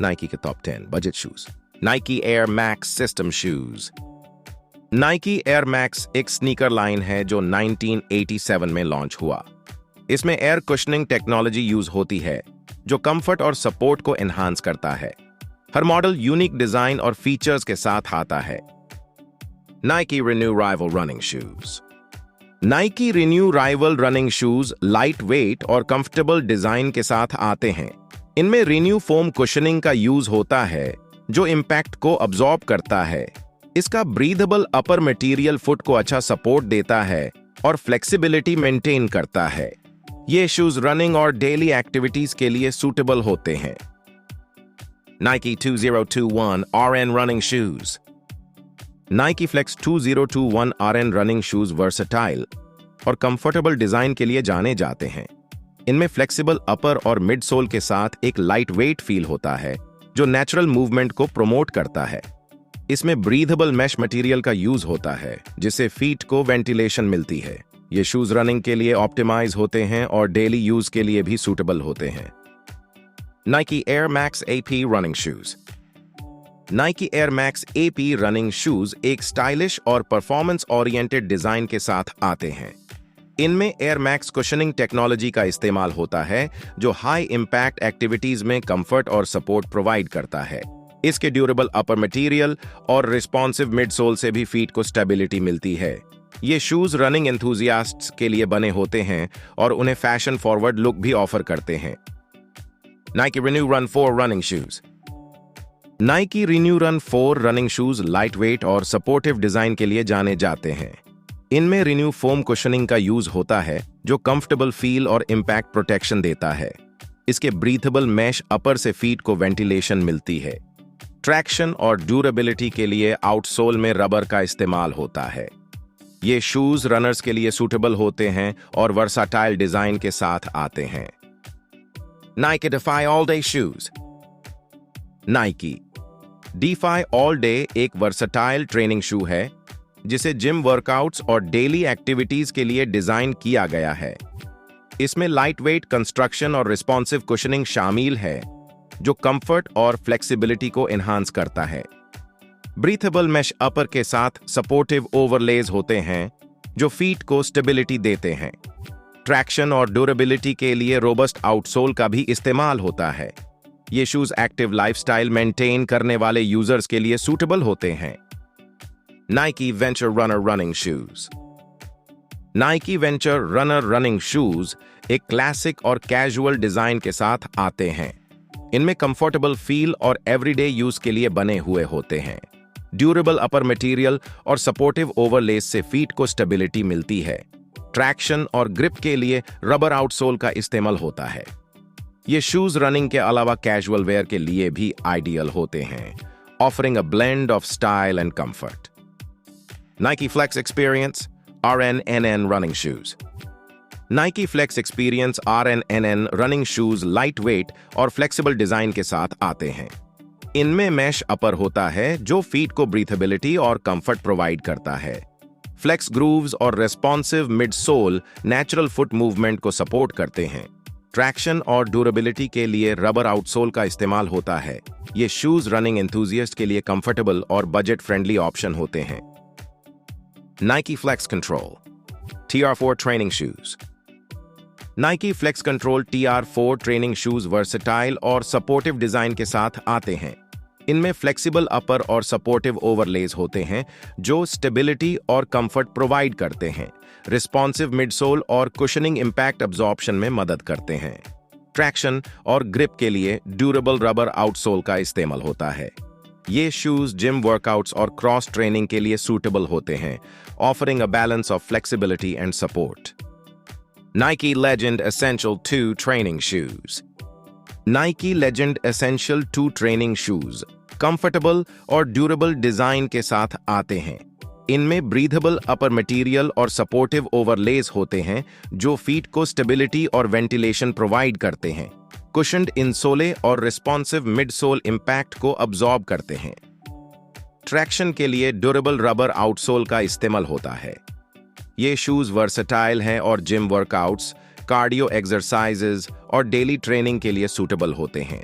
Nike के top 10 budget shoes. Nike air max system shoes. Nike air max एक sneaker line है जो 1987 में लॉन्च हुआ। इसमें एयर कुशनिंग टेक्नोलॉजी यूज होती है जो कंफर्ट और सपोर्ट को एनहांस करता है। हर मॉडल यूनिक डिजाइन और फीचर्स के साथ आता है। Nike renew rival running shoes. Nike renew rival running shoes light weight और कंफर्टेबल डिजाइन के साथ आते हैं। इनमें रिन्यू फोम कुशनिंग का यूज होता है जो इंपैक्ट को अब्सॉर्ब करता है। इसका ब्रीदेबल अपर मटेरियल फुट को अच्छा सपोर्ट देता है और फ्लेक्सिबिलिटी मेंटेन करता है। ये शूज रनिंग और डेली एक्टिविटीज के लिए सूटेबल होते हैं। Nike 2021 RN running shoes. Nike flex 2021 RN running shoes versatile और कंफर्टेबल डिजाइन के लिए जाने जाते हैं। इनमें फ्लेक्सिबल अपर और मिड सोल के साथ एक लाइट वेट फील होता है जो नेचुरल मूवमेंट को प्रमोट करता है। इसमें ब्रीदेबल मैश मटेरियल का यूज होता है जिससे फीट को वेंटिलेशन मिलती है। ये शूज रनिंग के लिए ऑप्टिमाइज होते हैं और डेली यूज के लिए भी सूटेबल होते हैं। Nike air max AP running shoes. Nike air max AP running shoes एक स्टाइलिश और परफॉर्मेंस ओरिएंटेड डिजाइन के साथ आते हैं। इनमें एयर मैक्स कुशनिंग टेक्नोलॉजी का इस्तेमाल होता है जो हाई इंपैक्ट एक्टिविटीज में कंफर्ट और सपोर्ट प्रोवाइड करता है। इसके ड्यूरेबल अपर मटेरियल और रिस्पॉन्सिव मिड सोल से भी फीट को स्टेबिलिटी मिलती है। ये शूज रनिंग एंथुजियास्ट्स के लिए बने होते हैं और उन्हें फैशन फॉरवर्ड लुक भी ऑफर करते हैं। Nike renew run 4 running shoes. Nike renew run 4 running shoes light weight और सपोर्टिव डिजाइन के लिए जाने जाते हैं। इनमें रिन्यू फोम कुशनिंग का यूज होता है जो कंफर्टेबल फील और इंपैक्ट प्रोटेक्शन देता है। इसके ब्रीथेबल मैश अपर से फीट को वेंटिलेशन मिलती है। ट्रैक्शन और ड्यूरेबिलिटी के लिए आउटसोल में रबर का इस्तेमाल होता है। ये शूज रनर्स के लिए सूटेबल होते हैं और वर्साटाइल डिजाइन के साथ आते हैं। Nike defy all day shoes. Nike defy all day एक वर्साटाइल ट्रेनिंग शू है जिसे जिम वर्कआउट्स और डेली एक्टिविटीज के लिए डिजाइन किया गया है। इसमें लाइट वेट कंस्ट्रक्शन और रिस्पॉन्सिव कुशनिंग शामिल है जो कंफर्ट और फ्लेक्सिबिलिटी को एनहांस करता है। ब्रीथेबल मैश अपर के साथ सपोर्टिव ओवरलेज होते हैं जो फीट को स्टेबिलिटी देते हैं। ट्रैक्शन और ड्यूरेबिलिटी के लिए रोबस्ट आउटसोल का भी इस्तेमाल होता है। ये शूज एक्टिव लाइफस्टाइल मेंटेन करने वाले यूजर्स के लिए सूटेबल होते हैं। Nike venture runner running shoes. Nike venture runner running shoes एक क्लासिक और कैजुअल डिजाइन के साथ आते हैं। इनमें कंफर्टेबल फील और एवरीडे यूज के लिए बने हुए होते हैं। ड्यूरेबल अपर मटेरियल और सपोर्टिव ओवरलेस से फीट को स्टेबिलिटी मिलती है। ट्रैक्शन और ग्रिप के लिए रबर आउटसोल का इस्तेमाल होता है। ये शूज रनिंग के अलावा कैजुअल वेयर के लिए भी आइडियल होते हैं, offering a blend of style and comfort. Nike Flex Experience RN/NN running shoes. Nike Flex Experience RN/NN running shoes lightweight और फ्लेक्सिबल डिजाइन के साथ आते हैं। इनमें मैश अपर होता है जो फीट को ब्रीथेबिलिटी और कंफर्ट प्रोवाइड करता है। फ्लेक्स ग्रूव्स और responsive mid sole natural foot movement को सपोर्ट करते हैं। ट्रैक्शन और ड्यूरेबिलिटी के लिए रबर आउटसोल का इस्तेमाल होता है। ये शूज रनिंग एंथुजियास्ट के लिए कंफर्टेबल और बजट फ्रेंडली ऑप्शन होते हैं। Nike Flex Control TR4 training shoes. Nike Flex Control TR4 training shoes versatile और सपोर्टिव डिजाइन के साथ आते हैं। इनमें फ्लेक्सिबल अपर और सपोर्टिव ओवरलेज होते हैं जो स्टेबिलिटी और कंफर्ट प्रोवाइड करते हैं। रिस्पॉन्सिव मिडसोल और कुशनिंग इंपैक्ट अब्जॉर्प्शन में मदद करते हैं। ट्रैक्शन और ग्रिप के लिए ड्यूरेबल रबर आउटसोल का इस्तेमाल होता है। ये शूज जिम वर्कआउट्स और क्रॉस ट्रेनिंग के लिए सूटेबल होते हैं, offering a balance of flexibility and support. Nike Legend Essential 2 training shoes. Nike Legend Essential 2 training shoes comfortable और ड्यूरेबल डिजाइन के साथ आते हैं। इनमें ब्रीथेबल अपर मटेरियल और सपोर्टिव ओवरलेज होते हैं जो फीट को स्टेबिलिटी और वेंटिलेशन प्रोवाइड करते हैं। कुशन्ड इंसोले और रिस्पॉन्सिव मिडसोल इंपैक्ट को अब्सॉर्ब करते हैं। ट्रैक्शन के लिए ड्यूरेबल रबर आउटसोल का इस्तेमाल होता है। ये शूज वर्सेटाइल हैं और जिम वर्कआउट्स, कार्डियो एक्सरसाइजेज और डेली ट्रेनिंग के लिए सूटेबल होते हैं।